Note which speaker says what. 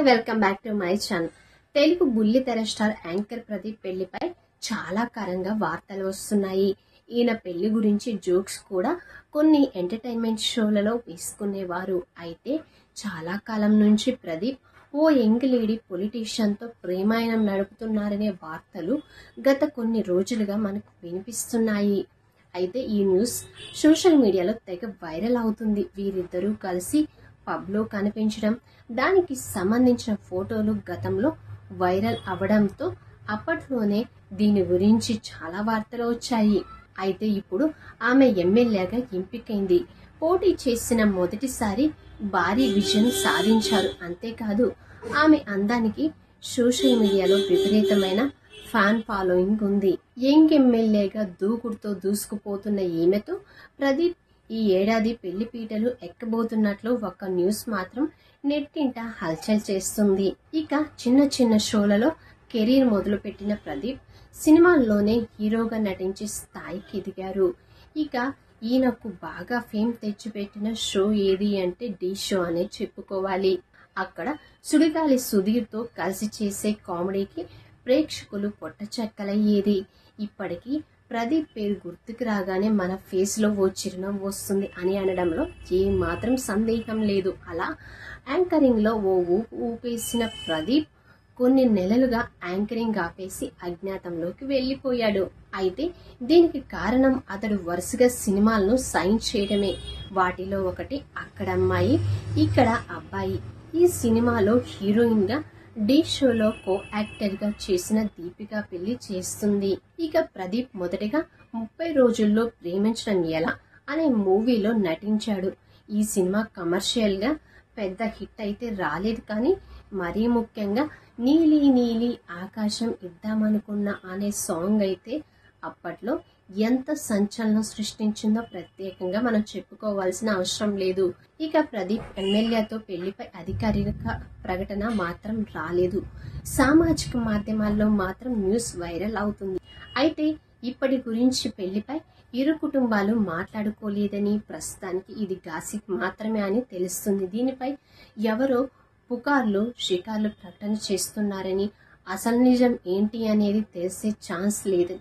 Speaker 1: Welcome back to my channel. Telugu బుల్లితెర star anchor Pradeep పెళ్లిపై చాలా కారంగా వార్తలు వస్తున్నాయి. ఈయన పెళ్లి గురించి జోక్స్ కూడా కొన్ని ఎంటర్టైన్మెంట్ షోలలో వేసుకునేవారు. అయితే చాలా కాలం నుంచి ప్రదీప్ ఓ యంగ్ లేడీ పొలిటీషియన్ తో ప్రేమాయణం నడుపుతున్నారనే వార్తలు గత కొన్ని రోజులుగా మనకు వినిపిస్తున్నాయి. అయితే ఈ న్యూస్ సోషల్ మీడియాలో తెగ వైరల్ అవుతుంది. వీరిద్దరూ కలిసి పబ్లో కనిపించడం, దానికి సంబంధించిన ఫోటోలు గతంలో వైరల్ అవడంతో అప్పట్లోనే దీని గురించి చాలా వార్తలు వచ్చాయి. అయితే ఇప్పుడు ఆమె ఎమ్మెల్యేగా ఎంపికైంది. పోటీ చేసిన మొదటిసారి భారీ విజయం సాధించారు. అంతేకాదు ఆమె అందానికి సోషల్ మీడియాలో విపరీతమైన ఫ్యాన్ ఫాలోయింగ్ ఉంది. యంగ్ ఎమ్మెల్యేగా దూకుడుతో దూసుకుపోతున్న ఈమెతో ప్రదీప్ ఈ ఏడాది పెళ్లి పీటలు ఎక్కబోతున్నట్లు ఒక న్యూస్ మాత్రం నెట్టింట హల్చల్ చేస్తుంది. ఇక చిన్న చిన్న షోలలో కెరీర్ మొదలుపెట్టిన ప్రదీప్ సినిమాల్లోనే హీరోగా నటించే స్థాయికి ఎదిగారు. ఇక ఈయనకు బాగా ఫేమ్ తెచ్చిపెట్టిన షో ఏది అంటే ఢీ షో అనే చెప్పుకోవాలి. అక్కడ సుడిగాలి సుధీర్తో కలిసి చేసే కామెడీకి ప్రేక్షకులు పొట్టచెక్కలయ్యేది. ఇప్పటికీ ప్రదీప్ పేరు గుర్తుకు రాగానే మన ఫేస్ లో ఓ చిరునవ్వు వస్తుంది అని అనడంలో ఏ మాత్రం సందేహం లేదు. అలా యాంకరింగ్ లో ఓ ఊపేసిన ప్రదీప్ కొన్ని నెలలుగా యాంకరింగ్ ఆపేసి అజ్ఞాతంలోకి వెళ్లిపోయాడు. అయితే దీనికి కారణం అతడు వరుసగా సినిమాలను సైన్ చేయడమే. వాటిలో ఒకటి అక్కడమ్మాయి ఇక్కడ అబ్బాయి. ఈ సినిమాలో హీరోయిన్ గా ఢీ షోలో కో యాక్టర్ గా చేసిన దీపికా పెళ్లి చేస్తుంది. ఇక ప్రదీప్ మొదటిగా 30 రోజుల్లో ప్రేమించడం ఎలా అనే మూవీలో నటించాడు. ఈ సినిమా కమర్షియల్ గా పెద్ద హిట్ అయితే రాలేదు, కానీ మరీ ముఖ్యంగా నీలి నీలి ఆకాశం ఇద్దామనుకున్న అనే సాంగ్ అయితే అప్పట్లో ఎంత సంచలనం సృష్టించిందో ప్రత్యేకంగా మనం చెప్పుకోవాల్సిన అవసరం లేదు. ఇక ప్రదీప్ ఎమ్మెల్యేతో పెళ్లిపై అధికారిక ప్రకటన మాత్రం రాలేదు. సామాజిక మాధ్యమాల్లో మాత్రం న్యూస్ వైరల్ అవుతుంది. అయితే ఇప్పటి గురించి పెళ్లిపై ఇరు కుటుంబాలు మాట్లాడుకోలేదని, ప్రస్తుతానికి ఇది గాసిప్ మాత్రమే అని తెలుస్తుంది. దీనిపై ఎవరో పుకార్లు షికార్లు ప్రకటన చేస్తున్నారని, అసలు నిజం ఏంటి అనేది తెలిసే ఛాన్స్ లేదు.